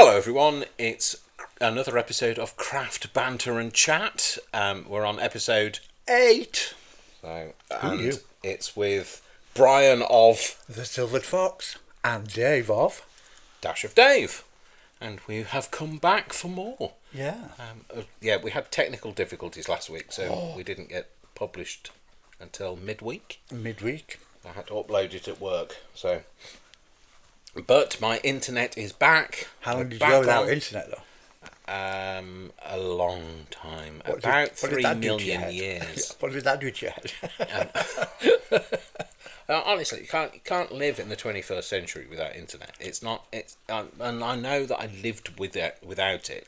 Hello everyone, it's another episode of Craft, Banter and Chat. We're on episode 8. So, and you? it's with Brian of The Silvered Fox and Dave of. Dash of Dave. And we have come back for more. Yeah. We had technical difficulties last week, so we didn't get published until midweek. Midweek. I had to upload it at work, so... But my internet is back. How long We're did you back go without on. internet though? A long time. What About did 3 that do to your million head? years. What did that do to your head? Honestly, you can't live in the 21st century without internet. It's not. And I know that I lived without it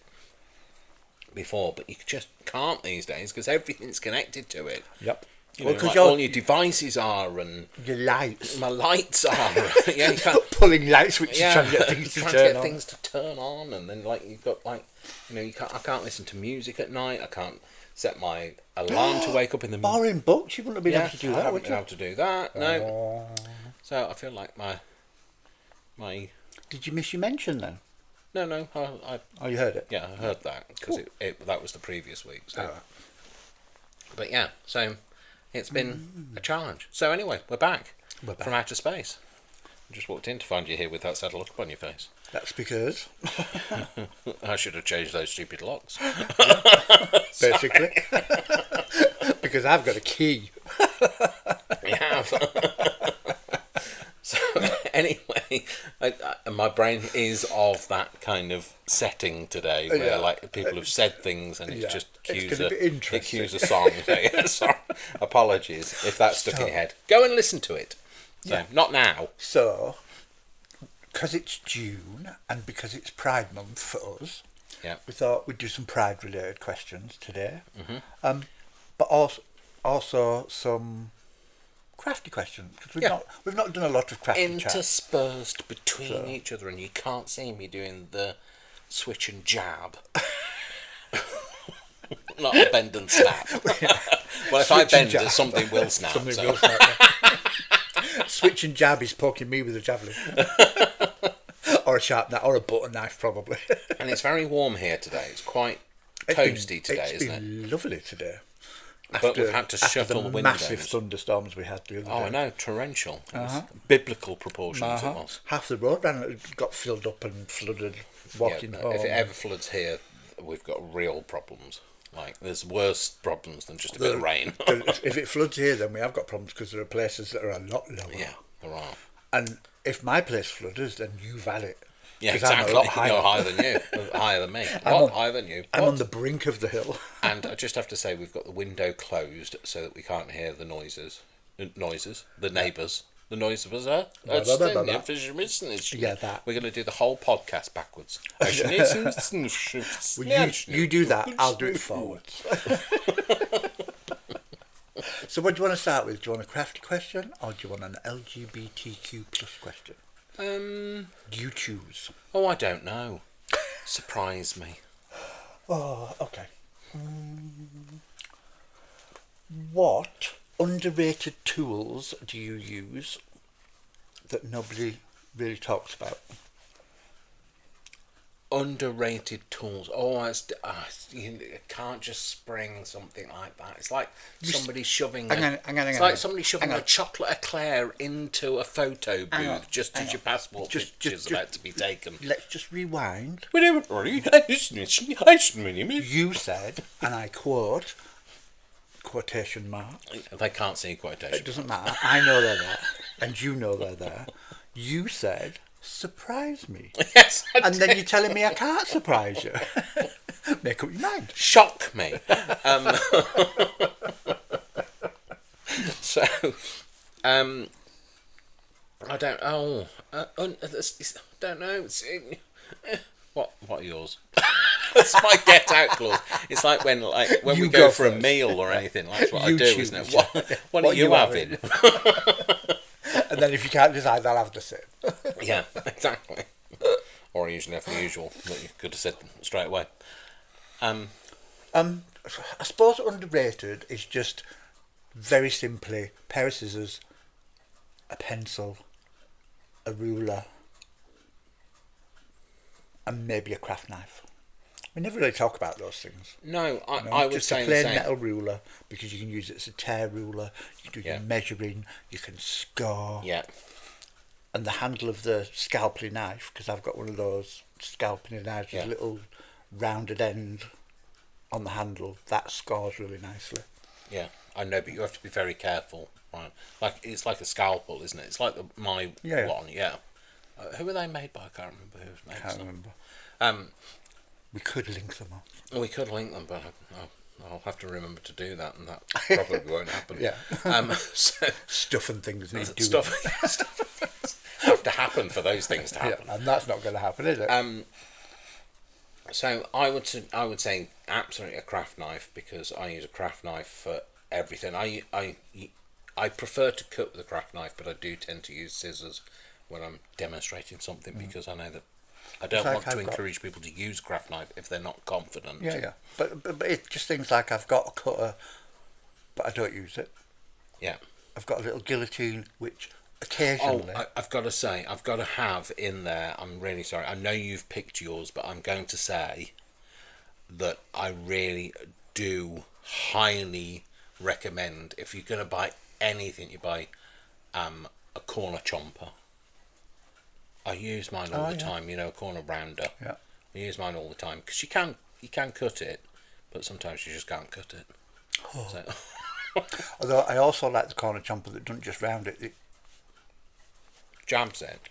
before, but you just can't these days because everything's connected to it. Yep. Well, because all your devices are, and your lights. my lights are. Yeah, you can't. Pulling light switches trying to get things to trying turn to get on. things to turn on, and then you've got you can't listen to music at night. I can't set my alarm to wake up in the morning. Barring books, you wouldn't have been able to do I that, haven't would been you? able to do that. No. Oh. So I feel like my. Did you miss your mention then? No. Oh, you heard it? Yeah, I heard that because that was the previous week. So. Oh. But yeah, so it's been a challenge. So anyway, we're back from outer space. I just walked in to find you here with that sad look upon your face. That's because... I should have changed those stupid locks. Basically. Because I've got a key. You have. So anyway, my brain is of that kind of setting today where people have said things and it's just cues a song. So, yeah, sorry. Apologies if that's stuck in your head. Go and listen to it. So not now. So, because it's June and because it's Pride Month for us, we thought we'd do some Pride-related questions today. Mm-hmm. But also some crafty questions because we've not done a lot of crafty chat. Interspersed between each other, and you can't see me doing the switch and jab. Not a bend and snap. Well, if I bend, something will snap. Something will snap. Switch and jab is poking me with a javelin. Or a sharp knife, or a butter knife, probably. And it's very warm here today. It's quite toasty today, isn't it? It's been lovely today. But we've had to shut all the windows. Massive thunderstorms we had the other day. Oh, I know, torrential. Biblical proportions it was. Half the road got filled up and flooded walking home. If it ever floods here, we've got real problems. There's worse problems than just a bit of rain. If it floods here, then we have got problems because there are places that are a lot lower. Yeah, there are. And if my place floods, then you've had it. Yeah, exactly. I'm a lot higher. You're higher than you. Higher than me. Higher than you? I'm on the brink of the hill. And I just have to say, we've got the window closed so that we can't hear the noises. The neighbours. The noises are. Yeah, that. We're going to do the whole podcast backwards. You do that, I'll do it forwards. So what do you want to start with? Do you want a crafty question or do you want an LGBTQ plus question? You choose. Oh, I don't know. Surprise me. Oh, okay. What underrated tools do you use that nobody really talks about? Underrated tools. You can't just spring something like that. It's like somebody shoving. It's like somebody shoving a chocolate eclair into a photo booth just as your passport picture's about to be taken. Let's just rewind. You said, and I quote, quotation mark. They can't see quotation. It doesn't matter. I know they're there, and you know they're there. You said, surprise me. Yes, and then you're telling me I can't surprise you. Make up your mind. Shock me. So, I don't. Don't know. What are yours? That's my get out clause. It's like when we go for a meal or anything. That's what I do, isn't it? What are you having? And then if you can't decide, I'll have the same. Yeah, exactly. Or I usually have the usual that you could have said straight away. I suppose underrated is just very simply pair of scissors, a pencil, a ruler, and maybe a craft knife. We never really talk about those things. No, I would just say a plain the same. metal ruler, because you can use it as a tear ruler. You can do your measuring. You can score. Yeah. And the handle of the scalpel knife, because I've got one of those scalpel knives with a little rounded end on the handle, that scores really nicely. Yeah, I know, but you have to be very careful, right? Like it's like a scalpel, isn't it? It's like my one, yeah. Who are they made by? I can't remember who's made. Can't remember. We could link them up. We could link them, but I'll have to remember to do that, and that probably won't happen. Yeah. So stuff and things need doing. Stuff and things have to happen for those things to happen. Yeah, and that's not going to happen, is it? So I would say absolutely a craft knife, because I use a craft knife for everything. I prefer to cut with a craft knife, but I do tend to use scissors when I'm demonstrating something, because I know that I don't want to encourage people to use craft knife if they're not confident. Yeah. But it's just things like I've got a cutter, but I don't use it. Yeah. I've got a little guillotine, which occasionally... Oh, I've got to say, I've got to have in there, I'm really sorry, I know you've picked yours, but I'm going to say that I really do highly recommend, if you're going to buy anything, you buy a corner chomper. I use mine all the time, a corner rounder. Yeah. I use mine all the time, because you can cut it, but sometimes you just can't cut it. Oh. So. Although I also like the corner chomper that doesn't just round it, it jabs it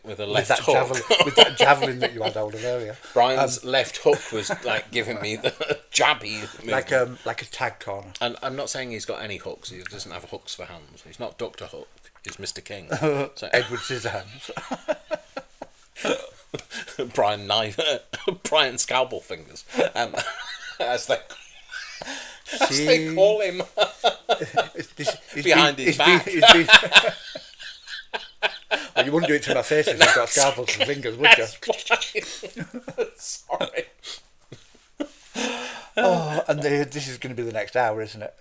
with a left hook. With that javelin that you had hold of earlier. Brian's left hook was like giving me the jabby movement. Like a tag corner. And I'm not saying he's got any hooks. He doesn't have hooks for hands. He's not Dr. Hook. He's Mr. King. So. Edward Scissorhands. Brian Scalpel Fingers, as they call him. Behind his back. Well, you wouldn't do it to my face if you've got scalpels and fingers, would you? Sorry. Oh, and this is going to be the next hour, isn't it?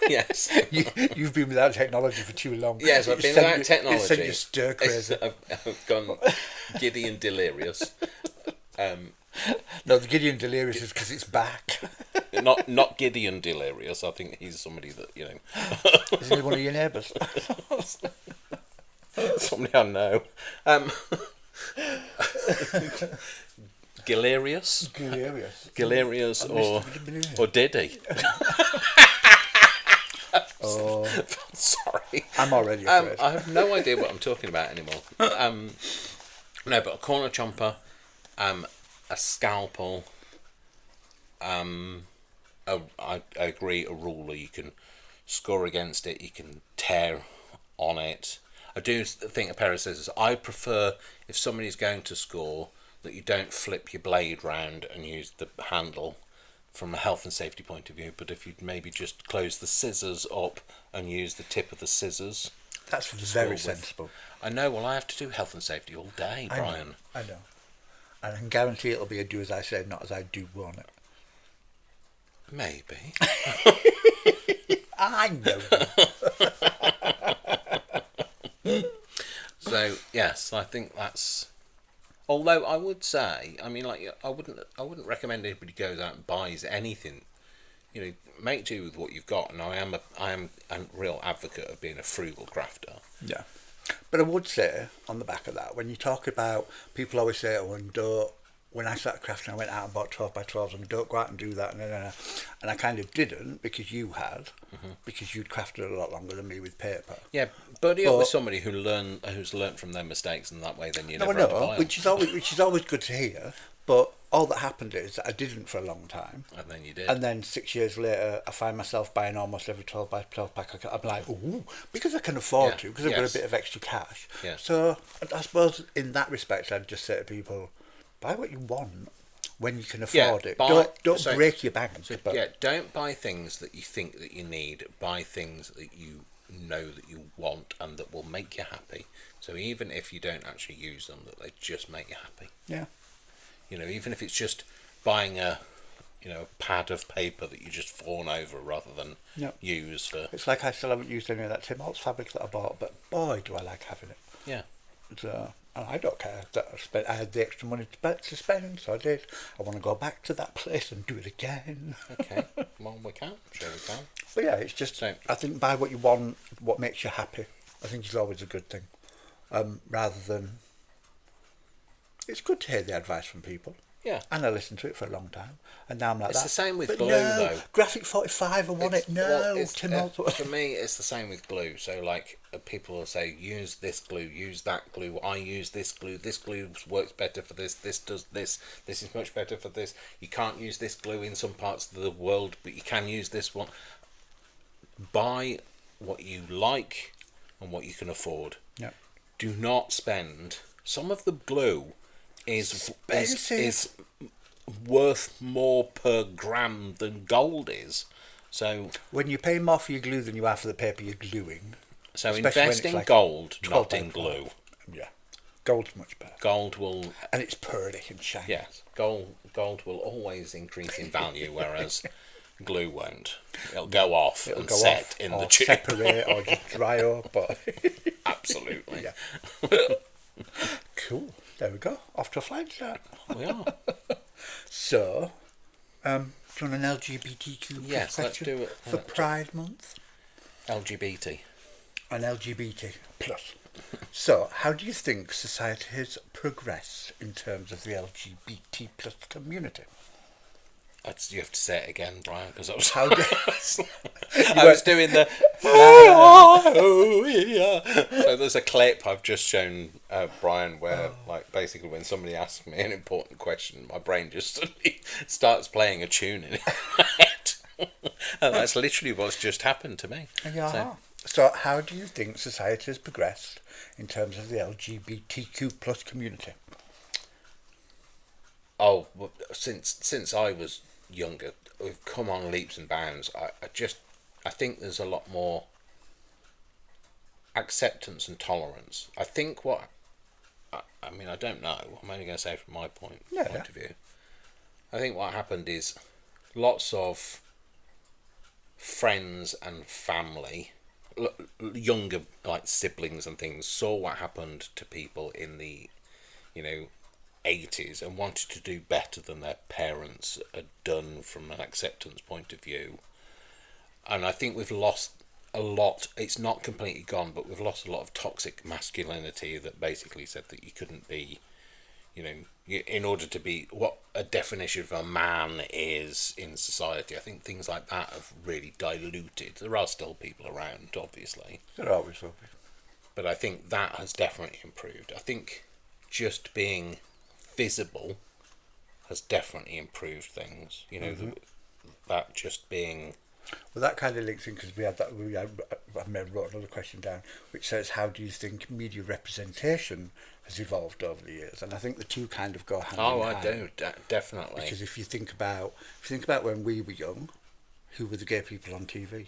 Yes. You've been without technology for too long. Yes, I've been without technology. It's sent you stir crazy. I've gone giddy and delirious. No, the giddy and delirious is because it's back. Not giddy and delirious. I think he's somebody that, Isn't he one of your neighbours? Somebody I know. Galerius or Diddy. Oh, sorry. I'm already afraid. I have no idea what I'm talking about anymore. No, but a corner chomper, a scalpel. I agree. A ruler, you can score against it. You can tear on it. I do think a pair of scissors. I prefer, if somebody's going to score, that you don't flip your blade round and use the handle from a health and safety point of view, but if you'd maybe just close the scissors up and use the tip of the scissors. That's very sensible. I know, well, I have to do health and safety all day, Brian. I know. And I can guarantee it'll be a do as I say, not as I do want it. Maybe. I know. So, yes, I think that's... Although I would say, I wouldn't recommend anybody goes out and buys anything. Make do with what you've got. And I am a real advocate of being a frugal crafter. Yeah, but I would say on the back of that, when you talk about, people always say, when I started crafting, I went out and bought 12x12s, and don't go out and do that. And I kind of didn't, because you had, because you'd crafted a lot longer than me with paper. Yeah, buddy up with somebody who's learnt from their mistakes, and that way then you never have to buy them. which is always good to hear. But all that happened is that I didn't for a long time. And then you did. And then 6 years later, I find myself buying almost every 12x12 pack. I'm like, ooh, because I can afford to, because I've got a bit of extra cash. Yeah. So I suppose in that respect, I'd just say to people, buy what you want when you can afford it. Don't break your bank. Don't buy things that you think that you need. Buy things that you know that you want and that will make you happy. So even if you don't actually use them, that they just make you happy. Yeah. Even if it's just buying a pad of paper that you just fawn over rather than use for... It's like I still haven't used any of that Tim Holtz fabric that I bought, but boy, do I like having it. Yeah. So And I don't care that I had the extra money to spend, so I did. I want to go back to that place and do it again. Okay, well, we can. Sure, we can. But yeah, it's just, So, I think buy what you want, what makes you happy. I think is always a good thing. Rather than, it's good to hear the advice from people. yeah. And I listened to it for a long time. And now I'm like It's that. the same with but glue, no, though. Graphic 45, I want it. No, Well, Tim for me, it's the same with glue. So, like, people will say, use this glue, use that glue. I use this glue. This glue works better for this. This does this. This is much better for this. You can't use this glue in some parts of the world, but you can use this one. Buy what you like and what you can afford. Yep. Do not spend. Some of the glue is worth more per gram than gold is. So when you pay more for your glue than you are for the paper you're gluing. So invest in gold, not in glue. Yeah, gold's much better. Gold will, and it's pearly and shiny. Yes, gold will always increase in value, whereas glue won't. It'll go off and go set off, in the tube. Separate or just dry up. Or Absolutely. Yeah. Cool. There we go. Off to a flying start. We are. So, do you want an LGBTQ yes, let's do it for Pride Month? LGBT. An LGBT plus. So, how do you think society has progressed in terms of the LGBT plus community? You have to say it again, Brian, because I was I was doing the oh yeah. So there's a clip I've just shown Brian where like basically when somebody asks me an important question, my brain just suddenly starts playing a tune in my head. And that's literally what's just happened to me. Yeah. So how do you think society has progressed in terms of the LGBTQ plus community? Oh, well, since I was younger, we've come on leaps and bounds. I think there's a lot more acceptance and tolerance. I think I mean, I don't know. I'm only going to say from my point of view. I think what happened is lots of friends and family, younger like siblings and things, saw what happened to people in the, 80s and wanted to do better than their parents had done from an acceptance point of view. And I think we've lost a lot. It's not completely gone, but we've lost a lot of toxic masculinity that basically said that you couldn't be, in order to be what a definition of a man is in society. I think things like that have really diluted. There are still people around, obviously. There always will be. But I think that has definitely improved. I think just being visible has definitely improved things. That just being. Well, that kind of links in because I wrote another question down which says, how do you think media representation has evolved over the years? And I think the two kind of go hand in hand. Oh, I do, definitely. Because if you think about when we were young, who were the gay people on TV?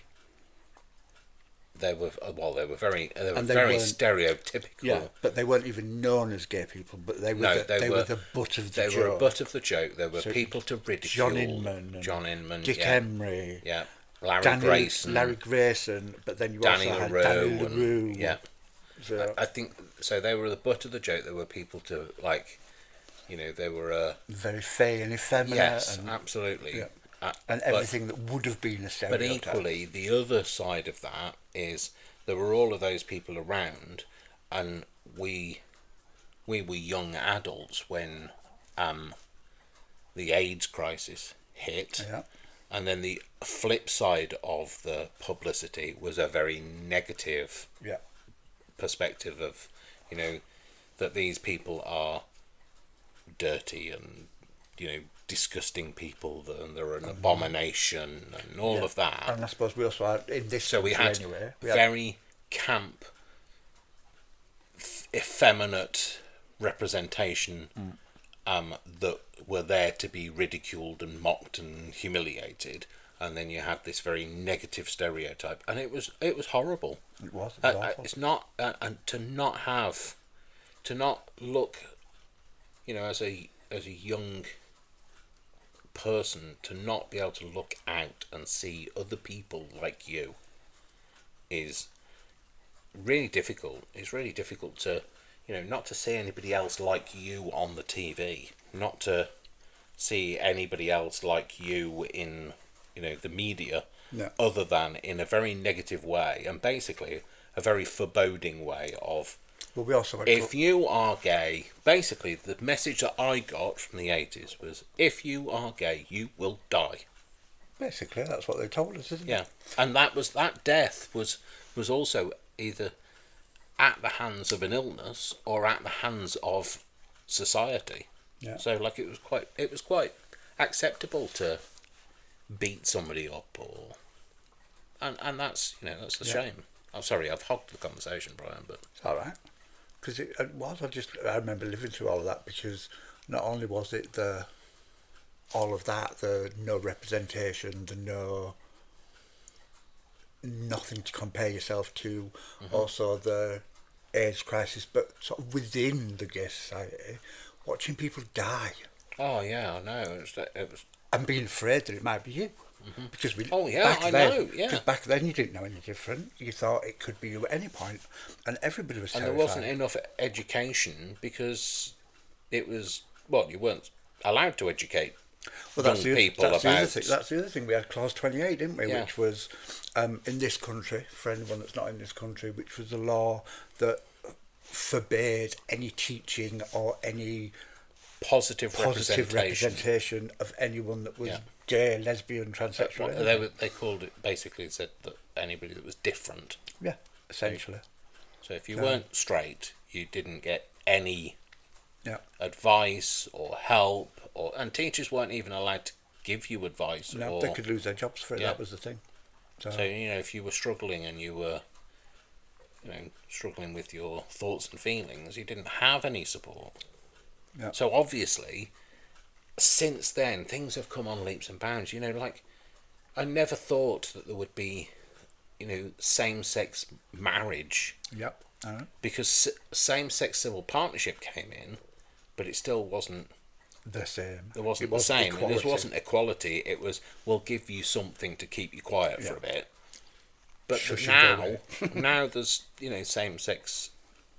They were very stereotypical. Yeah, but they weren't even known as gay people. But they were the butt of the joke. They were a butt of the joke. They were people to ridicule. John Inman, Dick yeah. Emery, yeah, Larry Grayson, but then you Danny also had LaRue, Danny LaRue. Yeah, so I think so. They were the butt of the joke. They were people to like, they were very fey and effeminate. Yes, absolutely. Yeah. And everything that would have been a stereotype. But equally, the other side of that is there were all of those people around, and we were young adults when the AIDS crisis hit. Yeah. And then the flip side of the publicity was a very negative perspective of, that these people are dirty and, disgusting people, and they're an abomination and all of that. And I suppose we also had in this. So we had very camp, effeminate representation that were there to be ridiculed and mocked and humiliated, and then you had this very negative stereotype, and it was horrible. It was awful. It's not, and to not look, as a young person, to not be able to look out and see other people like you is really difficult. It's really difficult to not to see anybody else like you on the TV, not to see anybody else like you in, the media, other than in a very negative way, and basically a very foreboding way of, well, we also if you are gay, basically the message that I got from the 80s was, if you are gay, you will die. Basically, that's what they told us, isn't it? Yeah, and that death was also either at the hands of an illness or at the hands of society. Yeah. So it was quite acceptable to beat somebody up, and that's that's a shame. I'm sorry, I've hogged the conversation, Brian, but it's all right. Because it was, I remember living through all of that, because not only was it all of that, the no representation, the nothing to compare yourself to, also the AIDS crisis, but sort of within the gay society, watching people die. Oh yeah, I know. It was, and being afraid that it might be you. Because because back then you didn't know any different. You thought it could be you at any point, and everybody was terrified. And there wasn't enough education, because it was, you weren't allowed to educate people about. That's the other thing. We had Clause 28, didn't we? Yeah. Which was in this country, for anyone that's not in this country, which was a law that forbade any teaching or any positive representation of anyone that was gay, lesbian, transsexual. They called it, basically said that anybody that was different. Yeah, essentially. So if you weren't straight, you didn't get any advice or help, and teachers weren't even allowed to give you advice. No, they could lose their jobs for it. That was the thing. So if you were struggling and you were struggling with your thoughts and feelings, you didn't have any support. Yeah. So obviously, since then, things have come on leaps and bounds. I never thought that there would be, same-sex marriage. Yep. Because same-sex civil partnership came in, but it still wasn't the same. It wasn't the same. It wasn't equality. It was, we'll give you something to keep you quiet for a bit. But now there's same-sex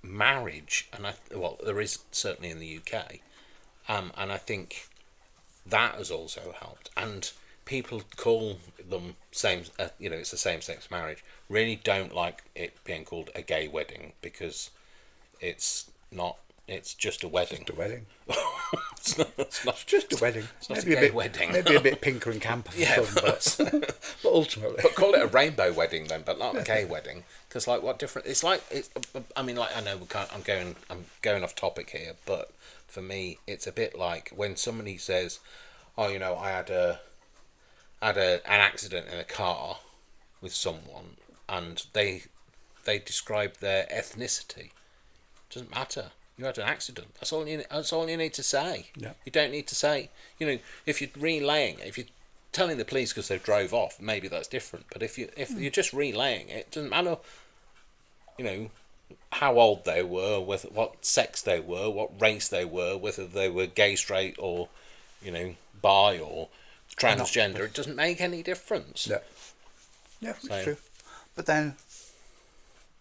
marriage, and there is certainly in the UK, and I think that has also helped. And people call them it's a same-sex marriage. Really don't like it being called a gay wedding, because it's not. It's just a wedding. It's just a wedding. it's just a wedding. It's not a gay wedding. Maybe a bit pinker and camper for some, but ultimately. But call it a rainbow wedding then, but not a gay wedding. Because what different? It's I know we can't. I'm going off topic here, but for me, it's a bit like when somebody says, "Oh, I had an accident in a car with someone," and they describe their ethnicity. It doesn't matter. You had an accident. That's all you need to say. Yeah. You don't need to say, if you're relaying it, if you're telling the police because they drove off, maybe that's different. But if you're just relaying it, it doesn't matter, how old they were, what sex they were, what race they were, whether they were gay, straight, or, bi or transgender. It doesn't make any difference. Yeah. Yeah, it's true. But then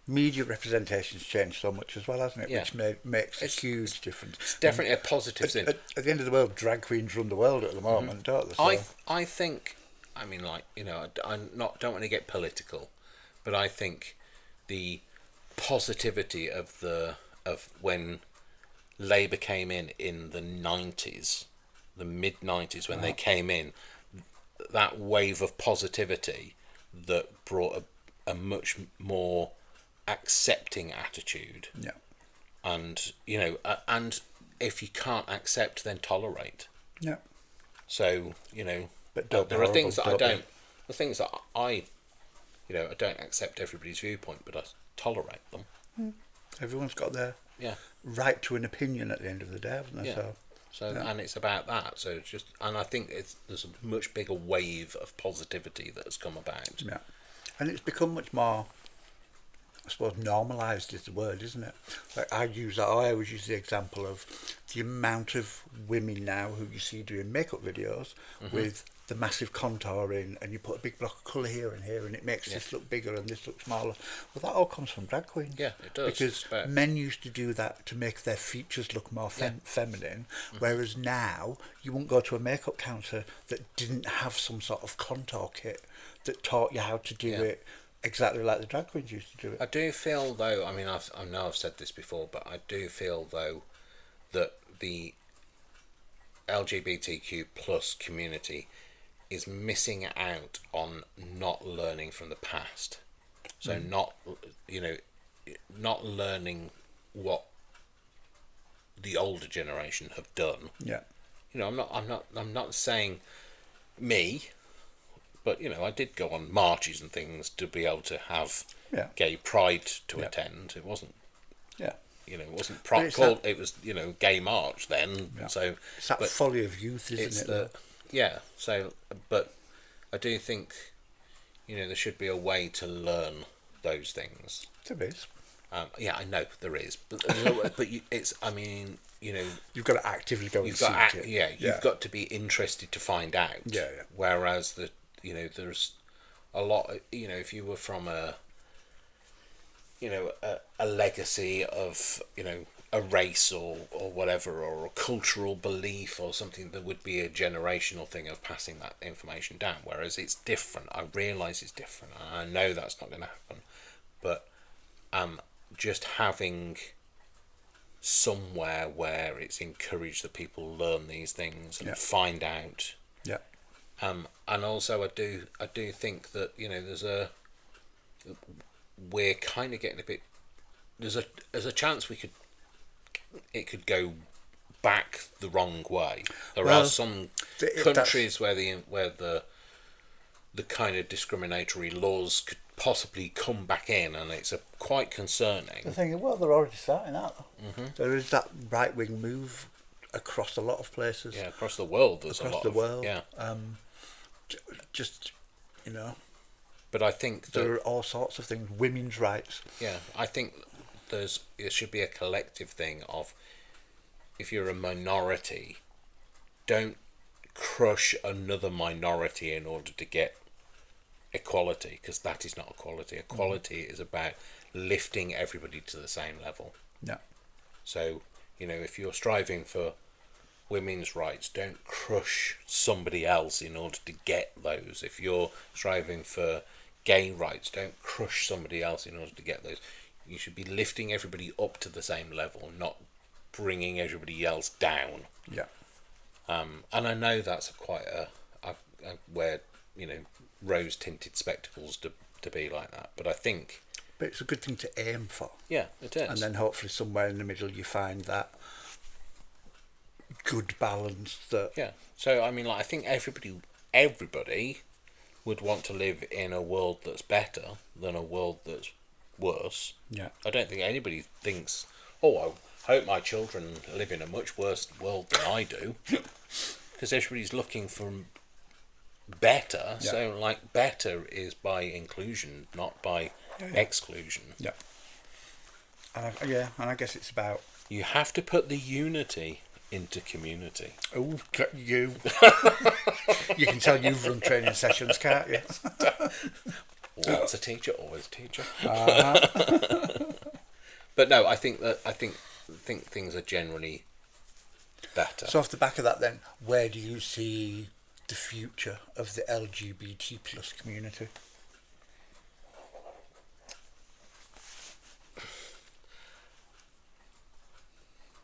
media representation's changed so much as well, hasn't it? Yeah. Which makes a huge difference. It's definitely a positive thing. At the end of the world, drag queens run the world at the moment, don't they? So. I think, I don't want to get political, but I think the positivity of when Labour came in the 90s, the mid-90s, when they came in, that wave of positivity that brought a much more accepting attitude. Yeah. And and if you can't accept, then tolerate. Yeah. So but there are things that I don't. The things that I don't accept everybody's viewpoint, but I tolerate them. Everyone's got their right to an opinion at the end of the day, haven't they? Yeah. So and it's about that. So it's just, and I think there's a much bigger wave of positivity that has come about. Yeah. And it's become much more I suppose normalised is the word, isn't it? Like I always use the example of the amount of women now who you see doing makeup videos with the massive contouring, and you put a big block of colour here and here, and it makes this look bigger and this look smaller. Well, that all comes from drag queens. Yeah, it does. Because men used to do that to make their features look more feminine, whereas now you won't go to a makeup counter that didn't have some sort of contour kit that taught you how to do it exactly like the drag queens used to do it. I do feel though, I mean, I know I've said this before, but I do feel though that the LGBTQ plus community is missing out on not learning from the past. So not learning what the older generation have done. Yeah. I'm not saying me, but I did go on marches and things to be able to have gay pride to attend. It wasn't. Yeah. It wasn't called. It was gay march then. Yeah. So it's that folly of youth, isn't it? So, but I do think there should be a way to learn those things. There is. I know there is, but it's. I mean, you've got to actively go and seek it. You've got to be interested to find out. Yeah. Whereas there's a lot. If you were from a legacy of a race or whatever, or a cultural belief or something, there would be a generational thing of passing that information down, whereas it's different. I realise it's different, and I know that's not going to happen, but just having somewhere where it's encouraged that people learn these things and find out. And also I do think that we're kind of getting a bit. There's a chance it could go back the wrong way. There are some countries where the kind of discriminatory laws could possibly come back in, and it's quite concerning. The thing, well, they're already starting out. There is that right wing move across a lot of places. Yeah, across the world. There's across a lot the world. Yeah. Just But I think there are all sorts of things. Women's rights. Yeah, I think there should be a collective thing of, if you're a minority, don't crush another minority in order to get equality, because that is not equality. Equality is about lifting everybody to the same level. Yeah. So, if you're striving for women's rights, don't crush somebody else in order to get those. If you're striving for gay rights, don't crush somebody else in order to get those. You should be lifting everybody up to the same level, not bringing everybody else down. Yeah. And I know that's quite a wear rose tinted spectacles to be like that, but I think. But it's a good thing to aim for. Yeah, it is. And then hopefully somewhere in the middle you find that good balance that. Yeah. So I mean, I think everybody would want to live in a world that's better than a world that's worse. Yeah. I don't think anybody thinks, I hope my children live in a much worse world than I do, because everybody's looking for better. Yeah. So better is by inclusion, not by exclusion. Yeah. And I guess it's about. You have to put the unity into community. Oh, you! You can tell you've run training sessions, can't you? Once a teacher, always a teacher. But no, I think things are generally better. So off the back of that, then, where do you see the future of the LGBT plus community?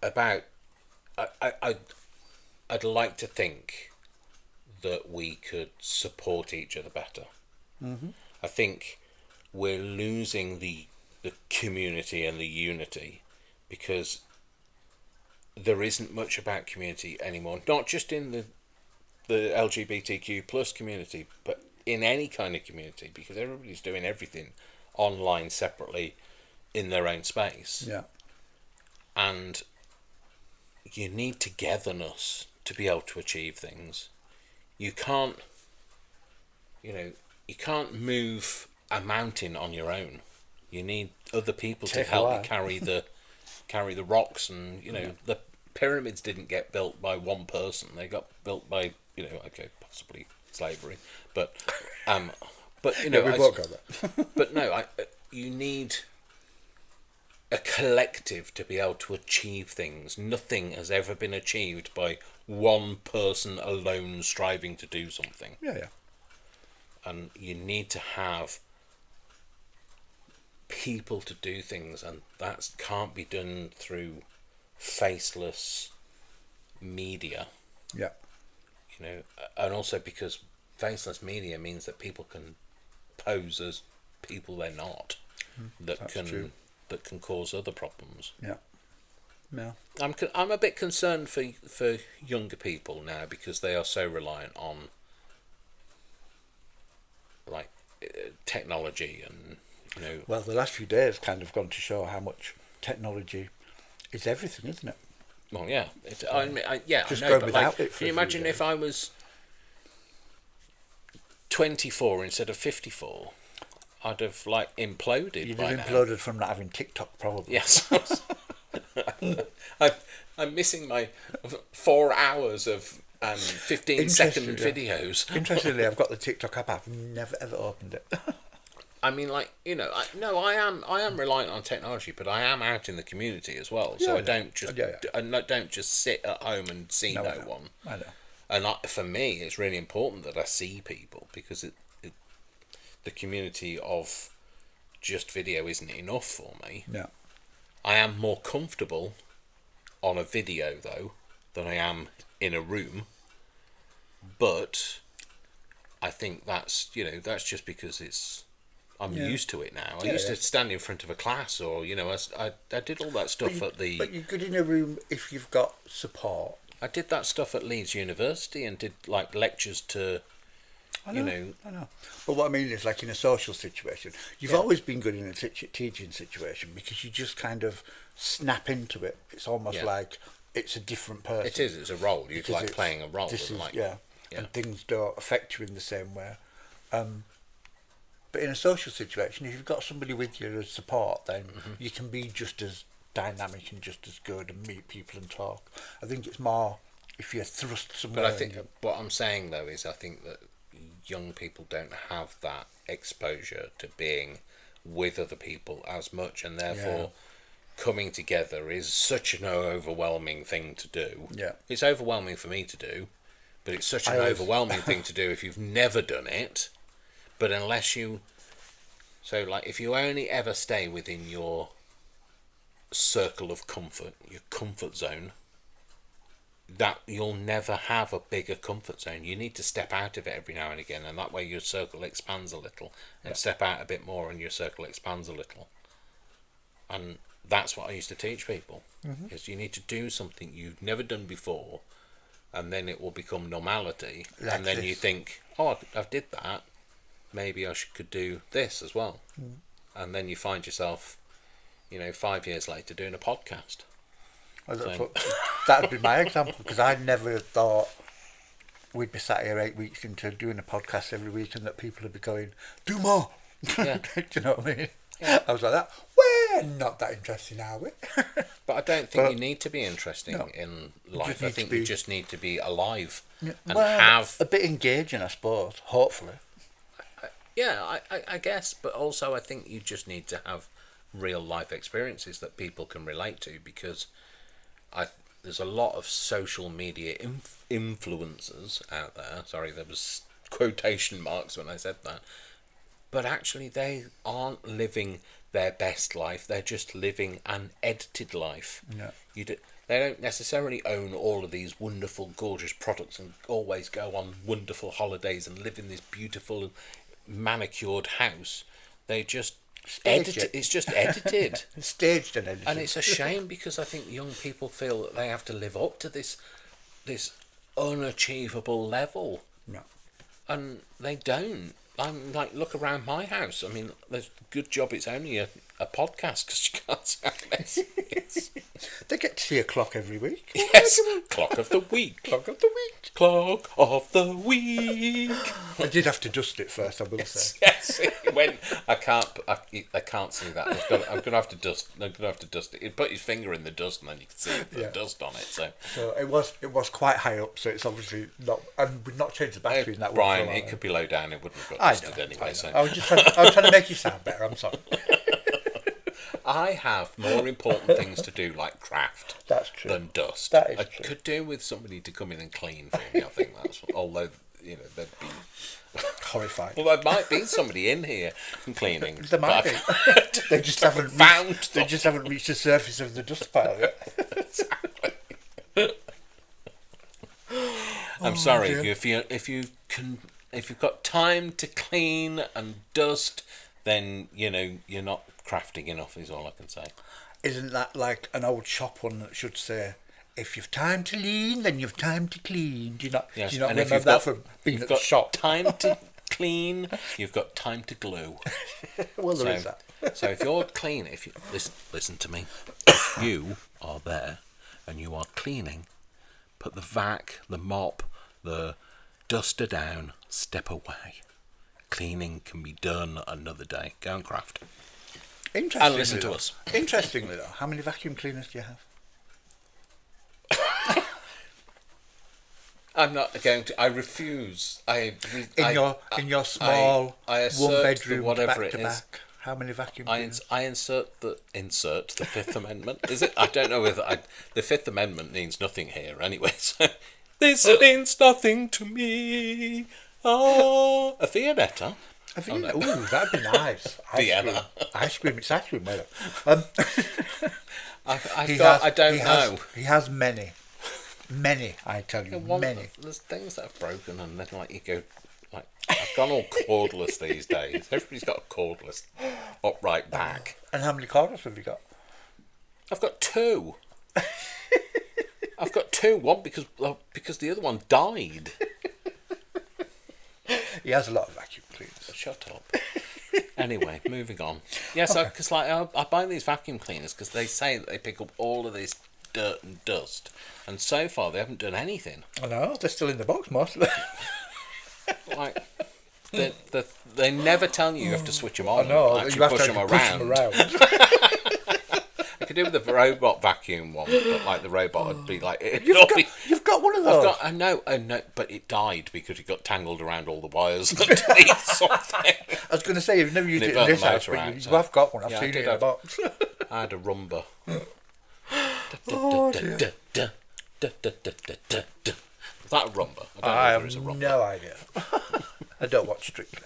I'd like to think that we could support each other better. Mm-hmm. I think we're losing the community and the unity, because there isn't much about community anymore. Not just in the LGBTQ plus community, but in any kind of community, because everybody's doing everything online separately in their own space. Yeah. And you need togetherness to be able to achieve things. You can't move a mountain on your own. You need other people to Take help away. you carry the rocks, and the pyramids didn't get built by one person. They got built by possibly slavery, but Yeah, we won't go there. but no, you need a collective to be able to achieve things. Nothing has ever been achieved by one person alone striving to do something. Yeah. And you need to have people to do things, and that can't be done through faceless media. Yeah. And also because faceless media means that people can pose as people they're not, that can cause other problems. Yeah. Yeah. I'm a bit concerned for younger people now, because they are so reliant on like technology, and Well, the last few days kind of gone to show how much technology is everything, isn't it? Well, yeah. Just I know. going But without it for can you a few imagine days. if I was 24 instead of 54? I'd have imploded. You'd by have now. imploded from not having TikTok, probably. Yes. I'm missing my 4 hours of 15-second videos. Interestingly, I've got the TikTok app. I've never ever opened it. I mean, I am reliant on technology, but I am out in the community as well. So I don't just sit at home and see no one. I know. And for me, it's really important that I see people, because the community of just video isn't enough for me. No. I am more comfortable on a video though than I am in a room. But I think that's just because I'm used to it now. I used to stand in front of a class, or I did all that stuff But you're good in a room if you've got support. I did that stuff at Leeds University, and did lectures to I know. But what I mean is, in a social situation, you've always been good in a teaching situation, because you just kind of snap into it. It's almost like it's a different person. It is. It's a role. You like playing a role. And things don't affect you in the same way. But in a social situation, if you've got somebody with you as support, then you can be just as dynamic and just as good and meet people and talk. I think it's more if you're thrust somewhere. But I think what I'm saying though is, I think that young people don't have that exposure to being with other people as much, and therefore coming together is such an overwhelming thing to do. Yeah. It's overwhelming for me to do, but it's such an overwhelming thing to do if you've never done it. But unless you... So, if you only ever stay within your circle of comfort, your comfort zone, that you'll never have a bigger comfort zone. You need to step out of it every now and again, and that way your circle expands a little, and step out a bit more and your circle expands a little. And that's what I used to teach people, is you need to do something you've never done before, and then it will become normality, and then you think, I've did that, maybe I could do this as well. And then you find yourself 5 years later doing a podcast. That would be my example, because I never thought we'd be sat here 8 weeks into doing a podcast every week, and that people would be going, do more. Yeah. Do you know what I mean? Yeah. I was like that. We're not that interesting, are we? But I don't think you need to be interesting in life. I think you just need to be alive and have a bit engaging, I suppose. Hopefully. Yeah, I guess, but also I think you just need to have real life experiences that people can relate to, because there's a lot of social media influencers out there. Sorry, there was quotation marks when I said that. But actually they aren't living their best life. They're just living an edited life. Yeah. They don't necessarily own all of these wonderful, gorgeous products and always go on wonderful holidays and live in this beautiful manicured house. They just edit it. It's just edited. Staged and edited. And it's a shame, because I think young people feel that they have to live up to this unachievable level. No. And they don't. I'm look around my house. I mean, there's a good job it's only a a podcast because you can't see how messy it is. They get to see a clock every week. Yes, clock of the week. Clock of the week. Clock of the week. I did have to dust it first, I will say. Yes, when I can't see that. I'm gonna have to dust. I'm gonna have to dust it. You put your finger in the dust, and then you can see the dust on it. So it was quite high up. So it's obviously not. And we've not changed the battery in that one. Brian, it could be low down. It wouldn't have got dusted anyway. So I was trying to make you sound better. I'm sorry. I have more important things to do, like craft. That's true. Than dust. That is I true. could do with somebody to come in and clean for me. I think that's. Although they'd be horrified. Well, there might be somebody in here cleaning. There might be. They just haven't found. They just haven't reached the surface of the dust pile yet. Exactly. I'm sorry if you've got time to clean and dust, then you're not crafting enough. Is all I can say. Isn't that like an old shop one that should say, "If you've time to lean, then you've time to clean"? Do you not remember that from being at the shop? Time to clean, you've got time to glue. Well, there is that. So if you're cleaning, if you listen to me, if you are there and you are cleaning, put the vac, the mop, the duster down, step away. Cleaning can be done another day. Go and craft. And listen to us. Interestingly, though, how many vacuum cleaners do you have? I'm not going to. I refuse. In your small one bedroom whatever back to it is. back. How many vacuum cleaners? I insert the Fifth Amendment. Is it? I don't know whether the Fifth Amendment means nothing here anyway. So this means nothing to me. Oh, a Viennetta. Ooh, that'd be nice. Vienna. Ice cream. It's ice cream, weather. I don't know. He has many. Many, I tell you, many. There's things that have broken, and then you go, I've gone all cordless these days. Everybody's got a cordless upright back. And how many cordless have you got? I've got two. I've got two. One because the other one died. He has a lot of vacuum cleaners. Shut up. Anyway, moving on. Yeah, so because I buy these vacuum cleaners because they say that they pick up all of this dirt and dust, and so far they haven't done anything. I know, they're still in the box, most of them. They never tell you have to switch them on. I know, and you have push to them push around. them around. I could do with the robot vacuum one, but the robot would be like... You've got one of those? I know, but it died because it got tangled around all the wires underneath something. I was going to say, you've never used it in this house, but you have got one. I've seen it in a box. I had a rumba. Oh, dear. Is that a rumba? I have no idea. I don't watch Strictly.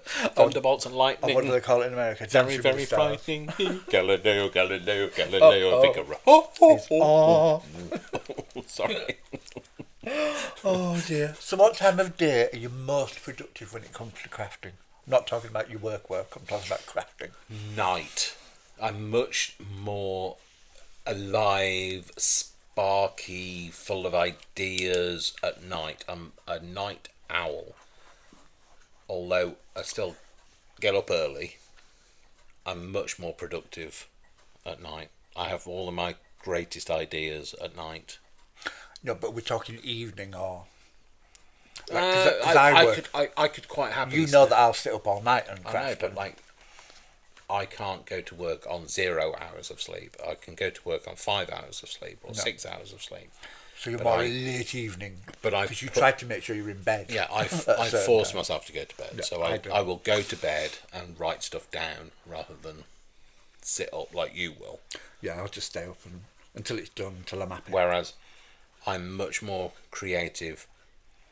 Thunderbolts and lightning. What do they call it in America? Very, very frightening. Galileo, Figaro. Sorry. Oh dear. So what time of day are you most productive when it comes to crafting? I'm not talking about your work, I'm talking about crafting. Night. I'm much more alive, sparky, full of ideas at night. I'm a night owl. Although I still get up early, I'm much more productive at night. I have all of my greatest ideas at night. No, but we're talking evening or... I could quite happily... You know that I'll sit up all night and craft. I know, but I can't go to work on 0 hours of sleep. I can go to work on 5 hours of sleep or 6 hours of sleep. So you're more late evening. But because you try to make sure you're in bed. Yeah, I force myself to go to bed. Yeah, so I will go to bed and write stuff down rather than sit up like you will. Yeah, I'll just stay up until it's done, until I'm happy. Whereas I'm much more creative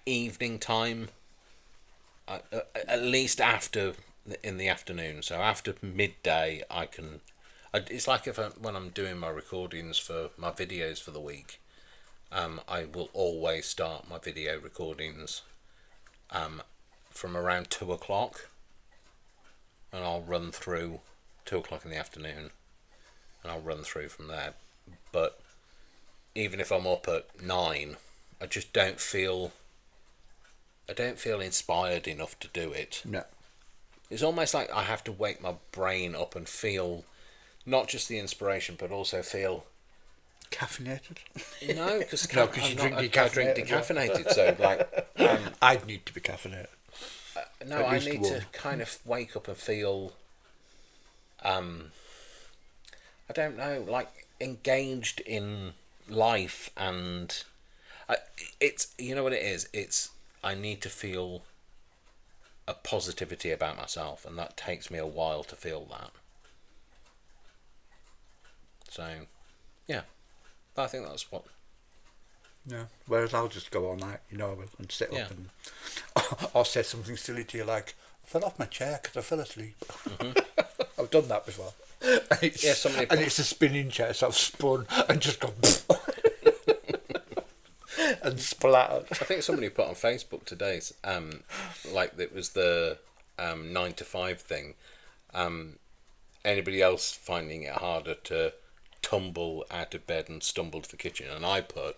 evening time, at least in the afternoon. So after midday, I can. It's like when I'm doing my recordings for my videos for the week. I will always start my video recordings from around 2:00, and I'll run through 2:00 in the afternoon, and I'll run through from there. But even if I'm up at 9, I just don't feel inspired enough to do it. No. It's almost like I have to wake my brain up and feel not just the inspiration, but also feel caffeinated. No, because No, 'cause you drink I drink decaffeinated, decaffeinated. So like, I'd need to be caffeinated. no, At I least need one. to kind of wake up and feel, I don't know, like engaged in life, and it's, you know what it is. It's, I need to feel a positivity about myself, and that takes me a while to feel that. So, yeah, I think that's what. Yeah. Whereas I'll just go all night, and sit Yeah. up and or say something silly to you like, I fell off my chair because I fell asleep. I've done that before. And it's, it's a spinning chair, so I've spun and just gone and splattered. I think somebody put on Facebook today, like it was the 9 to 5 thing. Anybody else finding it harder to tumble out of bed and stumble to the kitchen? And I put,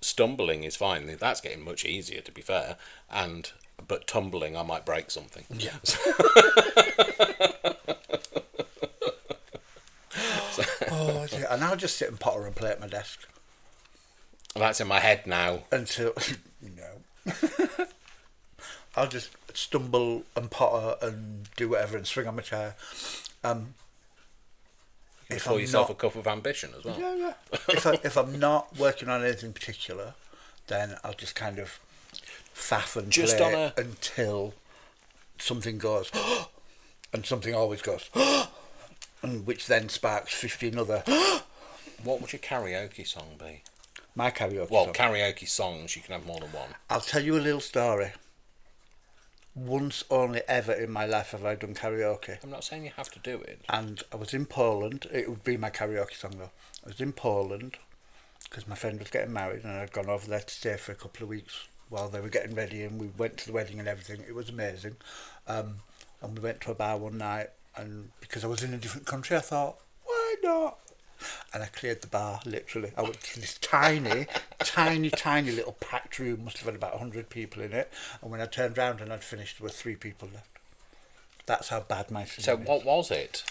stumbling is fine. That's getting much easier, to be fair. But tumbling, I might break something. Yeah. Oh dear. And I'll just sit and potter and play at my desk. That's in my head now. Until I'll just stumble and potter and do whatever and swing on my chair. If pour yourself a cup of ambition as well. Yeah. if I'm not working on anything particular, then I'll just kind of faff and just play until something goes, and something always goes, and which then sparks 15 other. What would your karaoke song be? My karaoke song? Well, karaoke songs, you can have more than one. I'll tell you a little story. Once only ever in my life have I done karaoke. I'm not saying you have to do it. And I was in Poland. It would be my karaoke song though. I was in Poland because my friend was getting married, and I'd gone over there to stay for a couple of weeks while they were getting ready, and we went to the wedding and everything. It was amazing. And we went to a bar one night, and because I was in a different country, I thought, why not? And I cleared the bar, literally. I went to this tiny little packed room, must have had about 100 people in it, and when I turned round and I'd finished, there were 3 people left. That's how bad my singing So what was it?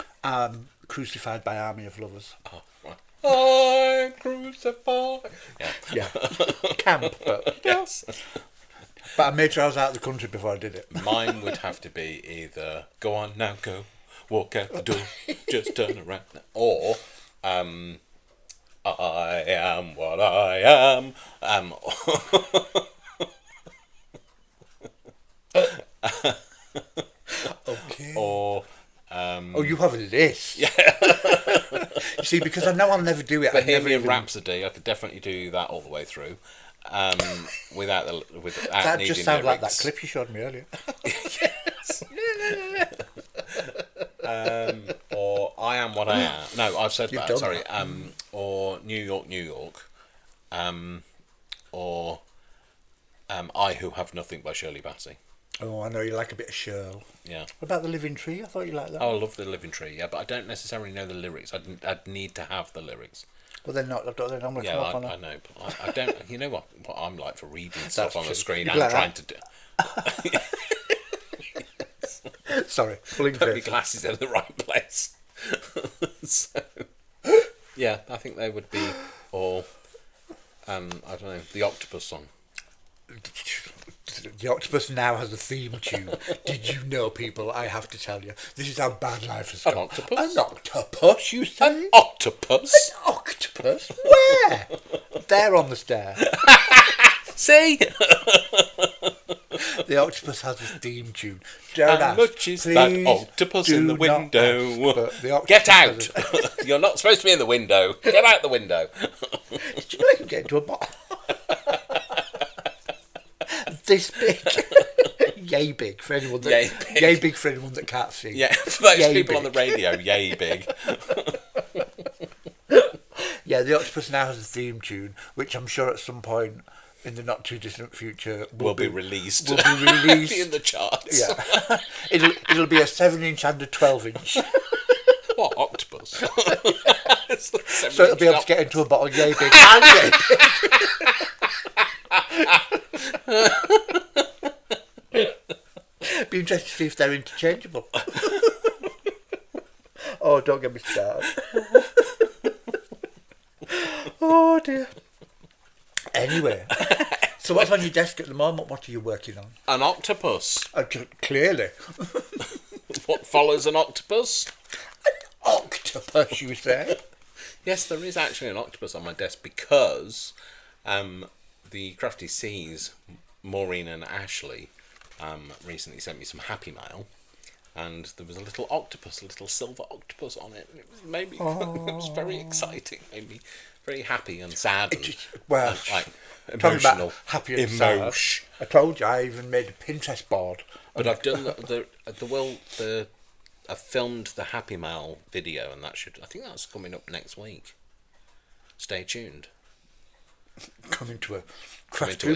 Crucified by Army of Lovers. Oh, right. I'm crucified. Yeah. Camp, but yes. But I made sure I was out of the country before I did it. Mine would have to be either Go On Now Go, Walk Out the Door, Just Turn Around, or I Am What I Am. Okay. Or you have a list. Yeah. You see, because I know I'll never do it. Bohemian Rhapsody, I could definitely do that all the way through. Without that needing just sounds lyrics. like that clip you showed me earlier. Yes. Or I Am What I Am. No, I've said that. Sorry. Or New York, New York. Or I Who Have Nothing by Shirley Bassey. Oh, I know you like a bit of Shirl. Yeah. What about The Living Tree? I thought you liked that. Oh, I love The Living Tree. Yeah, but I don't necessarily know the lyrics. I'd need to have the lyrics. Well, they're not. They're not going to come up on I know. But I don't. You know what I'm like for reading stuff That's on true. the screen You'd and like trying to do. Sorry, pulling Put my glasses in the right place. So, yeah, I think they would be, or I don't know, the Octopus song. The Octopus now has a theme tune. Did you know, people? I have to tell you, this is how bad life has An gone. octopus? An octopus, you say? An octopus? An octopus? Where? There on the stair. See? The Octopus has a theme tune. How much is that octopus in the window? Get out! You're not supposed to be in the window. Get out the window. Did you know you can get into a bottle? This big. Yay big for anyone that yay big for anyone that can't see. Yeah, for those yay people big. on the radio, yay big. Yeah, the Octopus now has a theme tune, which I'm sure at some point in the not too distant future will be released. Will be released. Be in the charts. Yeah. It'll be a 7-inch and a 12-inch. What, octopus? So it'll be able to get into a bottle yay big and yay big. Be interested to see if they're interchangeable. Oh, don't get me started. Oh dear. Anyway, so what's on your desk at the moment? What are you working on? An octopus. Clearly. What follows an octopus? An octopus, you say? Yes, there is actually an octopus on my desk because the Crafty Seas, Maureen and Ashley, recently sent me some Happy Mail, and there was a little octopus, a little silver octopus on it. And it made me, it was very exciting, made me very happy and sad. And, well, like talking emotional. about happy and sad. I told you I even made a Pinterest board. But I've done I've filmed the Happy Mail video, and I think that's coming up next week. Stay tuned. Coming to a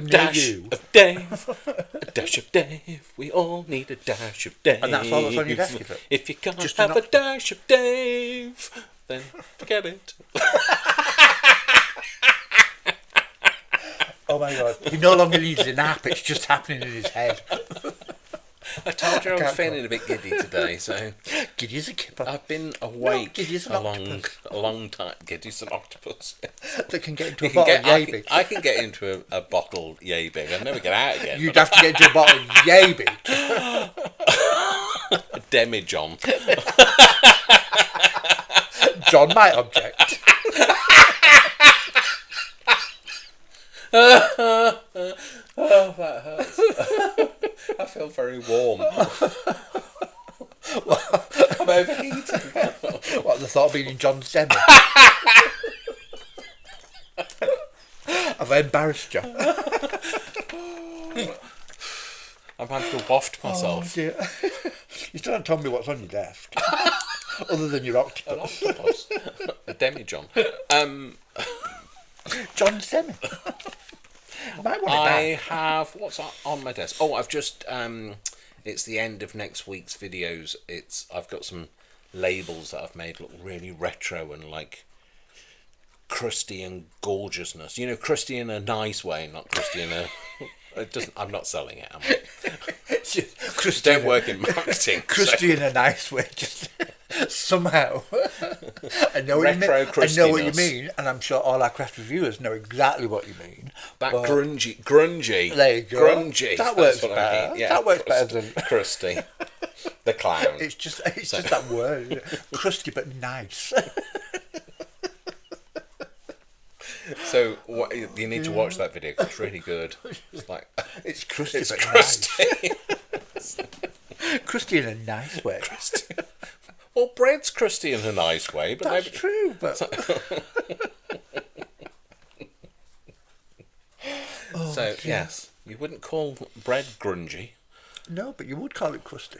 dash of Dave, a dash of Dave. We all need a dash of Dave. And that's all that's on your desk, is it? If you can't have a dash of Dave, then forget it. Oh my God! He no longer needs an app; it's just happening in his head. I told you I was feeling a bit giddy today, so giddy as a kipper. I've been awake a long time. Giddy's an octopus. That can get into a bottle of yay big. I can get into a bottle yay big. I'll never get out again. You'd have to get into a bottle yay big. A demi-John. John might object. Oh, that hurts. I feel very warm. I'm overheating. What, the thought of being in John's demi? Have I embarrassed you? I'm having to waft myself. Oh dear. You still haven't told me what's on your desk. Other than your octopus. An octopus. A demi-John. John's demi. I have what's on my desk. Oh, I've just it's the end of next week's videos. I've got some labels that I've made look really retro and like crusty and gorgeousness. You know, crusty in a nice way, not crusty in a. It doesn't. I'm not selling it. Am I? Don't work in marketing. Crusty in a nice way, just somehow. I know Retro what you mean. I know what you mean, and I'm sure all our craft reviewers know exactly what you mean. That grungy. There you go. Grungy. That works better. I mean. Yeah, that works better than crusty. The clown. It's just that word, crusty but nice. So you need to watch that video 'cause it's really good. It's crusty. It's but crusty. Nice. Crusty in a nice way. Crusty. Well, bread's crusty in a nice way, but that's true. But so yes, you wouldn't call bread grungy. No, but you would call it crusty.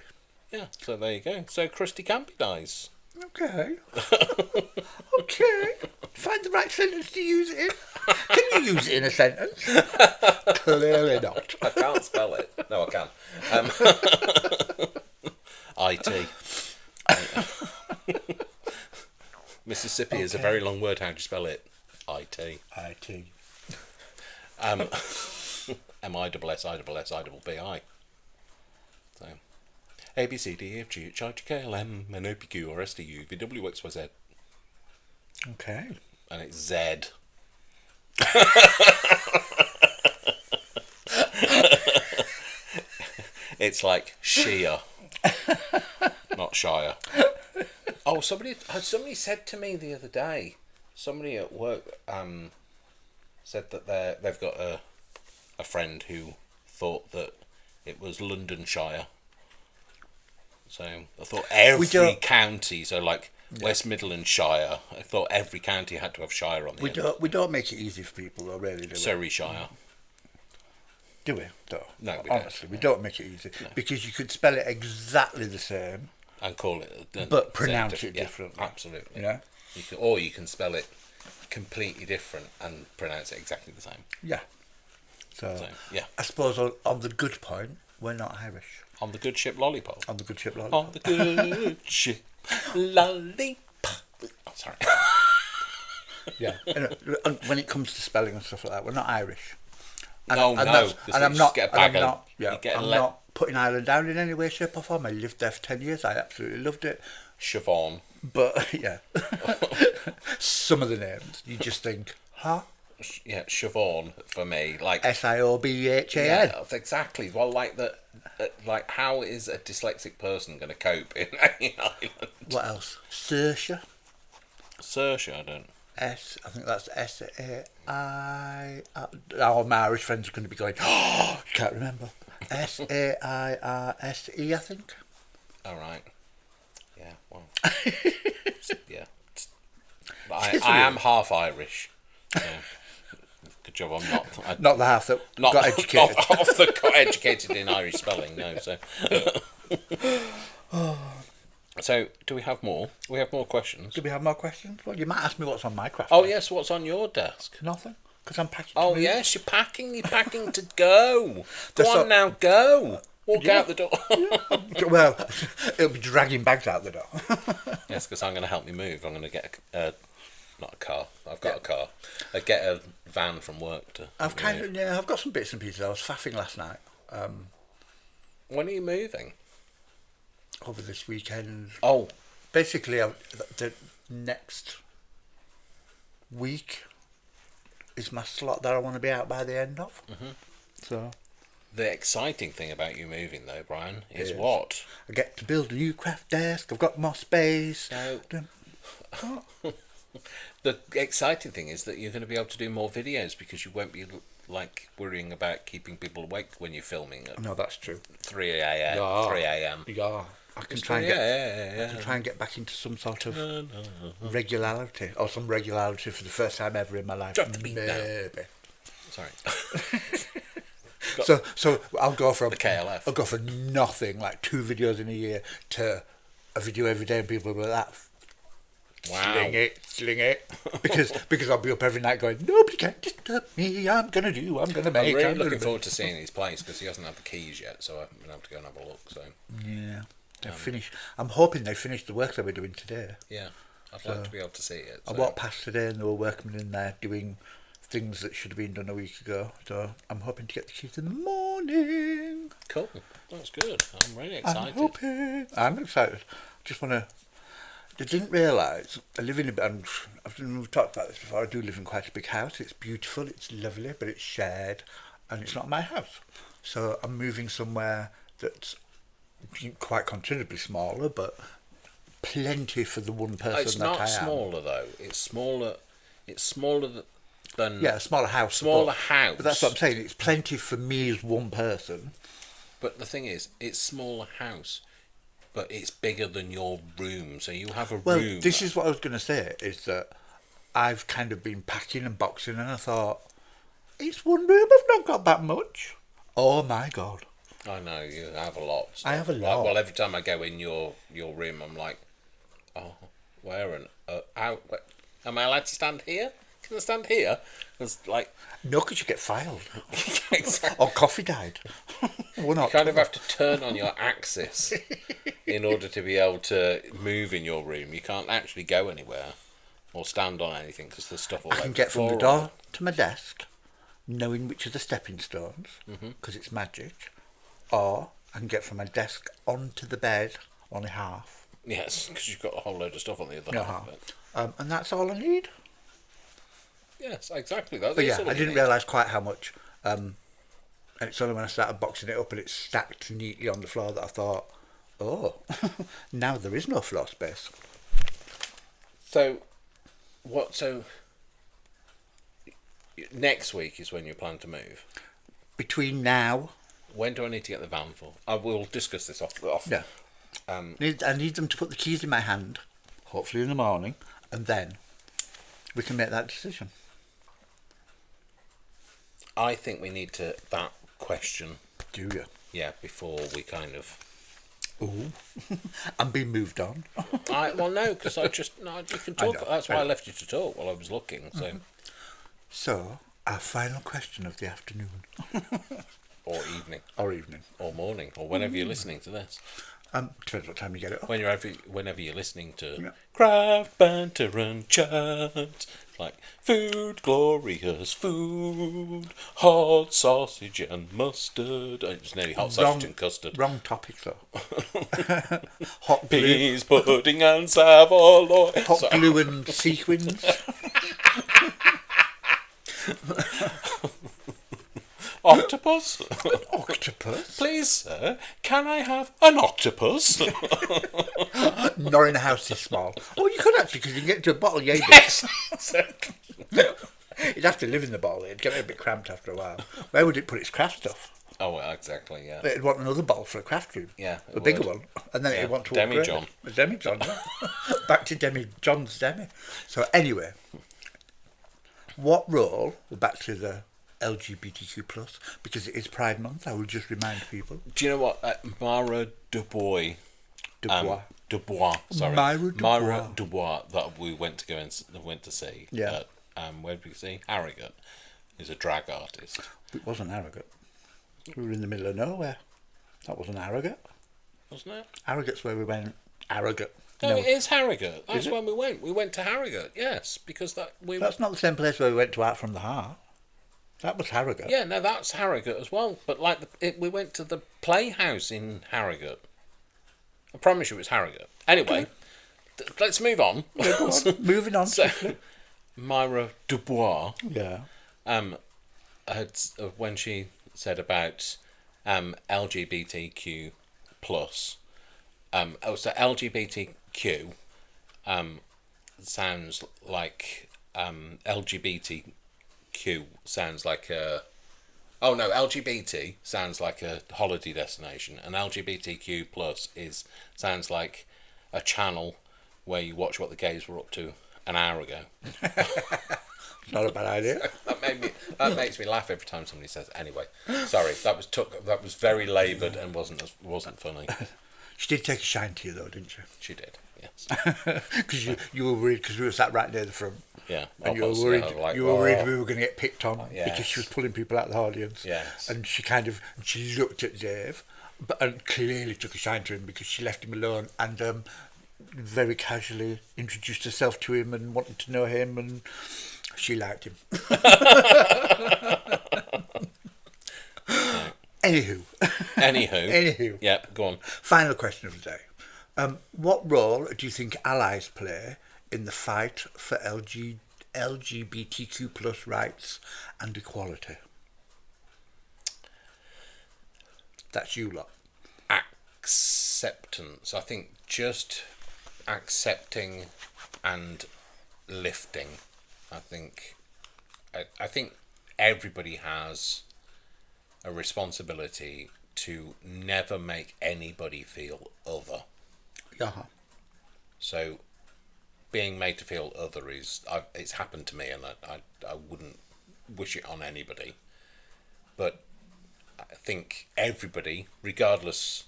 Yeah. So there you go. So crusty can be nice. Okay. Okay. Find the right sentence to use it in. Can you use it in a sentence? Clearly not. I can't spell it. No, I can. IT. Mississippi is a very long word. How do you spell it? IT. IT. MISSISSIBBI. So A B C D E F G H I J K L M N O P Q R S T U V W X Y Z. Okay. And it's Z. It's like Shia, not Shire. Oh, somebody said to me the other day. Somebody at work said that they've got a friend who thought that it was Londonshire. So I thought every county, so like West Midlands Shire, I thought every county had to have Shire on the end. We don't make it easy for people, though, really, do we? Surrey Shire. Do we? No. No, we honestly, don't. We don't make it easy because you could spell it exactly the same and call it, but pronounce it differently. Yeah, absolutely. You know, you can spell it completely different and pronounce it exactly the same. Yeah. So yeah, I suppose on the good point, we're not Irish. On the good ship lollipop. On the good ship lollipop. On the good ship lollipop. Oh, sorry. Yeah. And when it comes to spelling and stuff like that, we're not Irish. And I'm not. Yeah, I'm not putting Ireland down in any way, shape or form. I lived there for 10 years. I absolutely loved it. Siobhan. But, yeah. Some of the names, you just think, huh? Yeah, Siobhan for me. Like Siobhan. Yeah, exactly. Well, like how is a dyslexic person going to cope in any island? What else? Saoirse. Saoirse, I don't. I think that's S-A-I... Our Irish friends are going to be going, oh, you can't remember. S-A-I-R-S-E, I think. All right. Yeah, well. Yeah. I am half Irish. Yeah. Good job I'm not. Not the half that got educated. Not half that got educated in Irish spelling, no. So. So, do we have more? We have more questions. Do we have more questions? Well, you might ask me what's on my craft. Oh, yes, what's on your desk? Nothing, because I'm packing. Oh, yes, you're packing to go. Go on now, go. Walk out the door. Well, it'll be dragging bags out the door. Yes, because I'm going to help me move. I'm going to get not a car. I've got a car. I get a van from work to. I've got some bits and pieces. I was faffing last night. When are you moving? Over this weekend. Oh, basically, the next week is my slot that I want to be out by the end of. Mm-hmm. So. The exciting thing about you moving, though, Brian, is what? I get to build a new craft desk. I've got more space. No. The exciting thing is that you're going to be able to do more videos because you won't be like worrying about keeping people awake when you're filming at. No, that's true. 3 a.m. 3 a.m. Yeah. I can try and get back into some sort of regularity, or some regularity for the first time ever in my life. Maybe. Sorry. So I'll go from the KLF. I'll go for nothing, like 2 videos in a year, to a video every day, and people will be like that. Wow. Sling it. Because I'll be up every night going, nobody can disturb me, I'm going to make. I'm really looking forward to seeing his place, because he hasn't had the keys yet, so I haven't been able to go and have a look. So yeah, they've finished. I'm hoping they finished the work they were doing today. Yeah, I'd like to be able to see it. So. I walked past today and there were workmen in there doing things that should have been done a week ago, so I'm hoping to get the keys in the morning. Cool, that's good. I'm really excited. I'm excited. Just want to. I didn't realise I live in we've talked about this before. I do live in quite a big house. It's beautiful, it's lovely, but it's shared, and it's not my house. So I'm moving somewhere that's quite considerably smaller, but plenty for the one person it's that I am. It's not smaller though. It's smaller. It's smaller than. Yeah, a smaller house. Smaller house. But that's what I'm saying. It's plenty for me as one person. But the thing is, it's smaller house. But it's bigger than your room, so you have a room. Well, this is what I was going to say, is that I've kind of been packing and boxing, and I thought, it's one room, I've not got that much. Oh my God. I know, you have a lot. I have a lot. Well, every time I go in your room, I'm like, oh, where and how? Am I allowed to stand here? Can I stand here? It's like... No, because you get filed. Exactly. Or coffee died. You kind of have to turn on your axis in order to be able to move in your room. You can't actually go anywhere or stand on anything because there's stuff all over the floor. I can get from the door to my desk, knowing which are the stepping stones, because it's magic, or I can get from my desk onto the bed, only half. Yes, because you've got a whole load of stuff on the other half of it. And that's all I need. Yes, exactly. But yeah, I didn't realise quite how much. And it's only when I started boxing it up and it's stacked neatly on the floor that I thought, oh, now there is no floor space. So, what? So, next week is when you plan to move? Between now. When do I need to get the van for? I will discuss this off. Yeah. I need them to put the keys in my hand, hopefully in the morning, and then we can make that decision. I think we need to that question. Do you? Yeah, before we kind of. Ooh, I'm being moved on. Well, no, because you can talk. That's why I left you to talk while I was looking. So. So our final question of the afternoon. Or evening. Or evening. Or morning, or whenever you're listening to this. Depends what time you get it up. Whenever you're listening to Yeah. Craft, Banter and Chat, it's like food, glorious food, hot sausage and mustard. It was nearly hot sausage and custard. Wrong topic though. Hot glue, Peas, pudding and saveloy. hot glue and sequins. Octopus? Octopus? Please, sir, can I have an octopus? Not in a house this small. Oh, you could actually, because you can get into a bottle, yeah. Yes, exactly. You'd have to live in the bottle. It'd get a bit cramped after a while. Where would it put its craft stuff? Oh, well, exactly, yeah. It'd want another bottle for a craft room. Yeah, a bigger one. And then it'd want to upgrade. Demi-John. A Demi-John, yeah. Back to Demi-John's Demi. So anyway, what role, back to the LGBTQ+, because it is Pride Month, I will just remind people. Do you know what? Mara Dubois. Sorry. Myra Dubois, that we went to see. Yeah. Where did we see? Harrogate. Is a drag artist. It wasn't Harrogate. We were in the middle of nowhere. That wasn't Harrogate. Wasn't it? Harrogate's where we went. Harrogate. No, it is Harrogate. That's it? when we went. We went to Harrogate, yes, because That's not the same place where we went to Art from the Heart. That was Harrogate. Yeah, no, that's Harrogate as well. But we went to the Playhouse in Harrogate. I promise you, it was Harrogate. Anyway, let's move on. Yeah, go on. Moving on. So, Myra Dubois. Yeah. When she said about LGBTQ plus, so LGBTQ sounds like LGBTQ sounds like a. Oh no, LGBT sounds like a holiday destination, and LGBTQ plus sounds like a channel where you watch what the gays were up to an hour ago. Not a bad idea. That makes me laugh every time somebody says it. Anyway, sorry, that was very laboured and wasn't funny. She did take a shine to you though, didn't she? She did, yes. Because you were worried because we were sat right near the front. Yeah, and you were worried. We were going to get picked on because she was pulling people out of the audience. Yes. And she looked at Dave, and clearly took a shine to him because she left him alone and very casually introduced herself to him and wanted to know him, and she liked him. Anywho. Yeah, go on. Final question of the day. What role do you think allies play in the fight for LGBTQ plus rights and equality? That's you lot. Acceptance. I think just accepting and lifting. I think everybody has a responsibility to never make anybody feel other. Uh-huh. So being made to feel other it's happened to me, and I wouldn't wish it on anybody. But I think everybody, regardless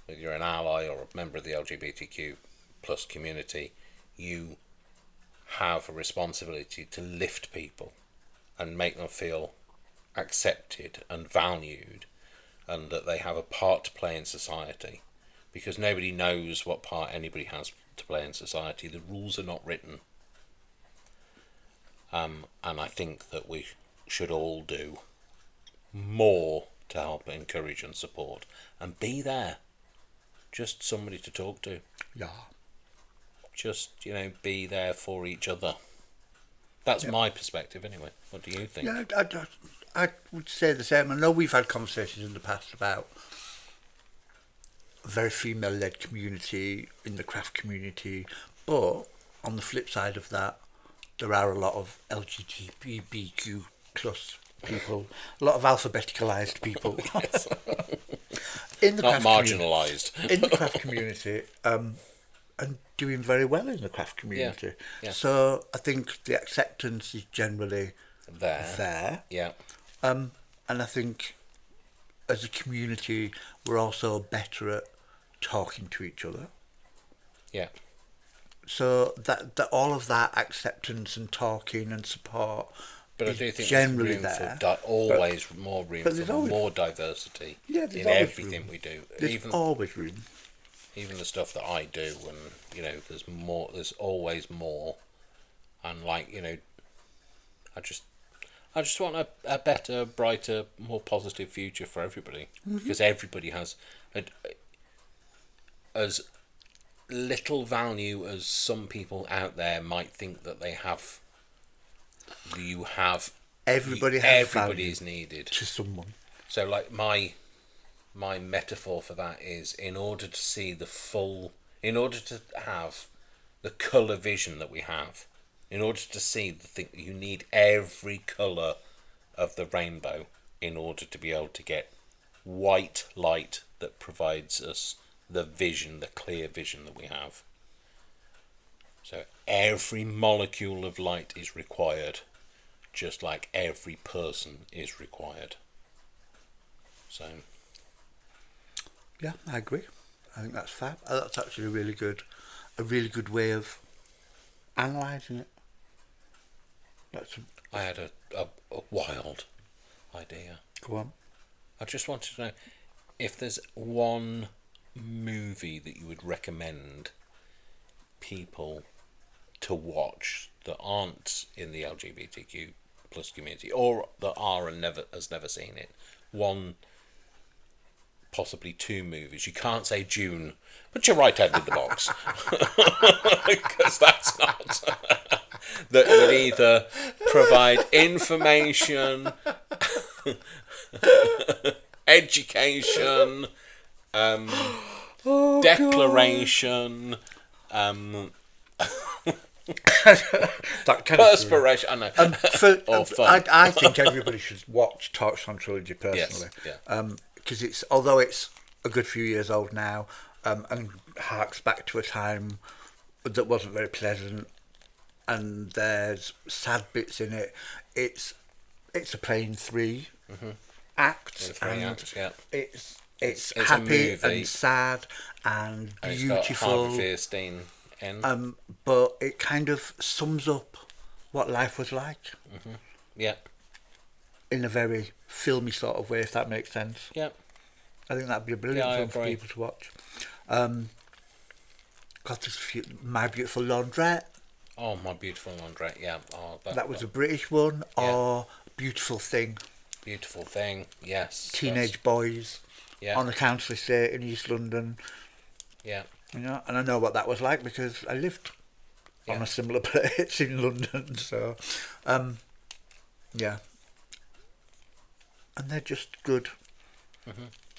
whether you're an ally or a member of the LGBTQ plus community, you have a responsibility to lift people and make them feel accepted and valued, and that they have a part to play in society, because nobody knows what part anybody has to play in society. The rules are not written, and I think that we should all do more to help encourage and support and be there, just somebody to talk to. Yeah. Just, be there for each other. That's my perspective anyway. What do you think? Yeah, I would say the same. I know we've had conversations in the past about a very female-led community in the craft community, but on the flip side of that, there are a lot of LGBTQ plus people, a lot of alphabeticalised people. Yes. In the not marginalised. In the craft community, and doing very well in the craft community. Yeah. So I think the acceptance is generally there. Yeah. And I think as a community, we're also better at talking to each other. Yeah. So that all of that acceptance and talking and support But I do think generally there's room there. for always more room but there's for always, more diversity there's in always everything room. we do. There's always room. Even the stuff that I do, and there's more. There's always more, and I just I just want a better, brighter, more positive future for everybody, because everybody has as little value as some people out there might think that they have. You have everybody is needed to someone. So like my metaphor for that is, in order to have the colour vision that we have, in order to see the thing, you need every colour of the rainbow in order to be able to get white light that provides us the vision, the clear vision that we have. So every molecule of light is required, just like every person is required. So yeah, I agree. I think that's fab. That's actually a really good way of analysing it. I had a wild idea. Go on. I just wanted to know if there's one movie that you would recommend people to watch that aren't in the LGBTQ plus community, or that are and has never seen it. One, possibly two movies. You can't say June. Put your right hand in the box, because that's not that would either provide information, education, declaration, that kind perspiration. I know. Or fun. I think everybody should watch Torchstone Trilogy personally. Yes, yeah. Because although it's a good few years old now, and harks back to a time that wasn't very pleasant, and there's sad bits in it. It's a plain three acts, Yeah. It's a happy movie. and sad and beautiful. It's got Harvey Fierstein in. But it kind of sums up what life was like. Yeah. In a very filmy sort of way, if that makes sense. Yeah. I think that'd be a brilliant film for people to watch. Got this My Beautiful Laundrette. Oh, My Beautiful Laundrette, yeah. Oh, that was a British one. Yeah. Or Beautiful Thing. Beautiful Thing, yes. Teenage boys on a council estate in East London. Yeah. And I know what that was like because I lived on a similar place in London. So, yeah. And they're just good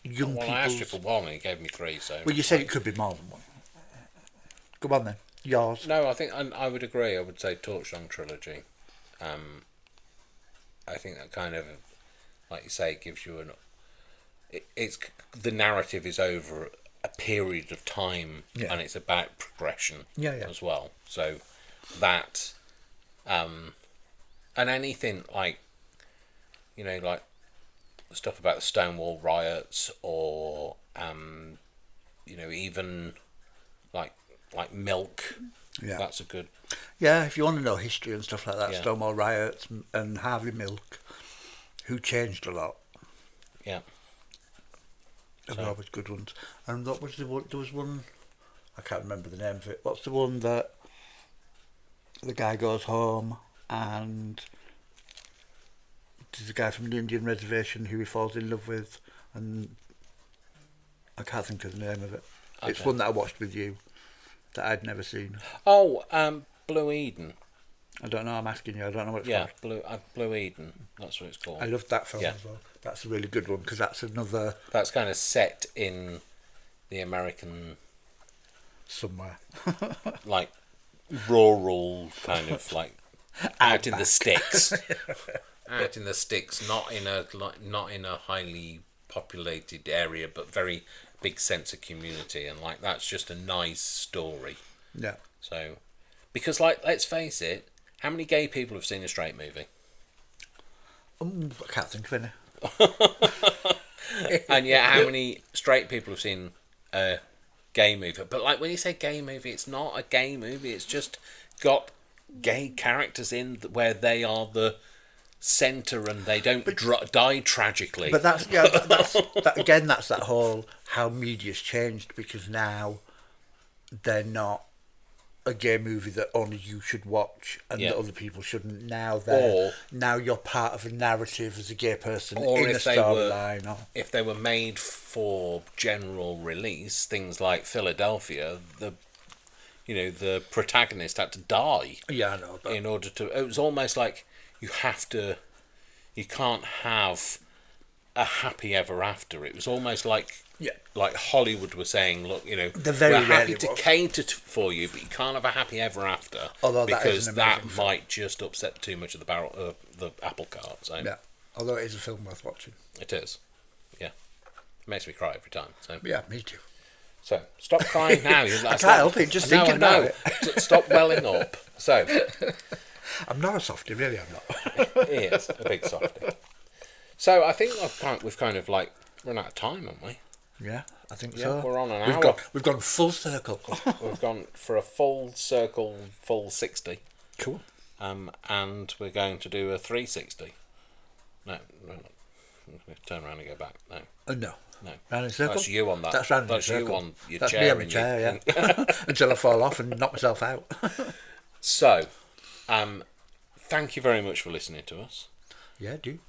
young people. I asked you for one and you gave me three. So well, you said it could be more than one. Go on then. Yours. No, I think I would agree. I would say Torchstone Trilogy. I think that kind of, like you say, gives you it's the narrative is over a period of time, and it's about progression as well. So that, and anything like, like stuff about the Stonewall riots, or even like Milk. Yeah, that's a good. Yeah, if you want to know history and stuff like that, Stonewall riots and Harvey Milk, who changed a lot. Yeah. They were always good ones. And what was the one? There was one. I can't remember the name of it. What's the one that the guy goes home and there's a guy from the Indian reservation who he falls in love with, and I can't think of the name of it. Okay. It's one that I watched with you that I'd never seen. Oh, Blue Eden. I don't know. I'm asking you. I don't know what it's called. Blue Eden. That's what it's called. I loved that film as well. That's a really good one because that's another. That's kind of set in the American. Somewhere. Like rural kind of like out in the sticks. Out in the sticks, not in a highly populated area, but very big sense of community, and like that's just a nice story. Yeah. So, because let's face it, how many gay people have seen a straight movie? I can't think of any. And yet, how many straight people have seen a gay movie? But like when you say gay movie, it's not a gay movie. It's just got gay characters in where they are the centre and they don't die tragically. But that's that's that whole how media's changed, because now they're not a gay movie that only you should watch and that other people shouldn't. Now now you're part of a narrative as a gay person in a storyline. If they were made for general release, things like Philadelphia, the protagonist had to die. Yeah, I know. But in order to, it was almost like you can't have a happy ever after. It was almost like Hollywood was saying, look, we're happy to cater for you, but you can't have a happy ever after. Although because that might just upset too much of the apple cart. So. Yeah, although it is a film worth watching. It is. Yeah, it makes me cry every time. So. Yeah, me too. So stop crying now. I can't help it. Just thinking about it. Stop welling up. So. I'm not a softie, really. I'm not. He is a big softie. So I think we've kind of like run out of time, haven't we? Yeah, I think so. We're on an hour. We've gone full circle. We've gone for a full circle, full 60. Cool. And we're going to do a 360. No, we're not. Turn around and go back. No. No. No. Round in a circle? That's you on that. That's round in a circle. You on your That's chair. me on my chair, yeah. Until I fall off and knock myself out. So, thank you very much for listening to us. Yeah, do.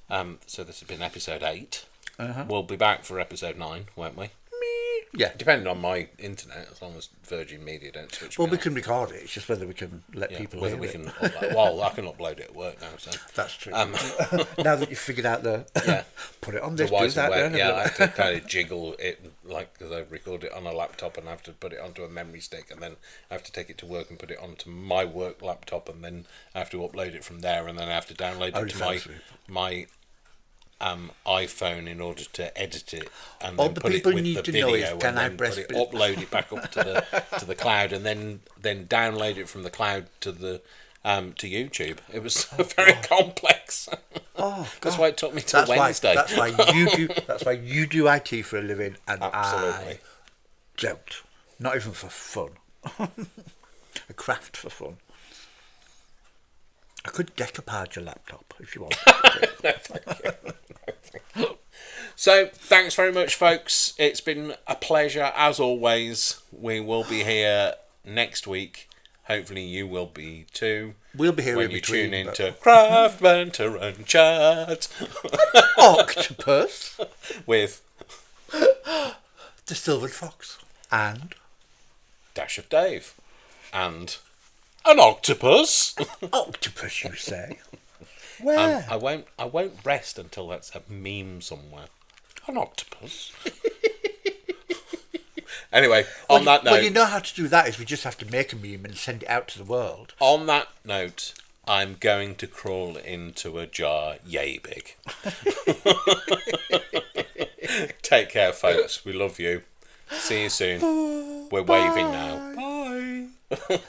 So this has been episode 8. Uh-huh. We'll be back for episode 9, won't we? Yeah. Depending on my internet, as long as Virgin Media don't switch me we off. can record it. It's just whether we can let people hear it. Well, I can upload it at work now, so... That's true. Now that you've figured out put it on this, do that. I have to kind of jiggle it, because I record it on a laptop and I have to put it onto a memory stick, and then I have to take it to work and put it onto my work laptop, and then I have to upload it from there, and then I have to download it to my iPhone in order to edit it, and then put it with the video, and then upload it back up to the cloud, and then download it from the cloud to the to YouTube. It was very complex. Oh, God. That's why it took me till Wednesday. That's why you do IT for a living, and Absolutely. I don't. Not even for fun. A craft for fun. I could decoupage your laptop if you want. No, thank you. So, thanks very much, folks. It's been a pleasure, as always. We will be here next week. Hopefully you will be too. We'll be here when in you between, tune into Craft, Banter and Chat. Octopus. With the Silvered Fox. And Dash of Dave. And an octopus. Octopus, you say? Where? I won't rest until that's a meme somewhere. An octopus. Anyway, on that note... Well, you know how to do that is we just have to make a meme and send it out to the world. On that note, I'm going to crawl into a jar yay big. Take care, folks. We love you. See you soon. We're waving now. Bye.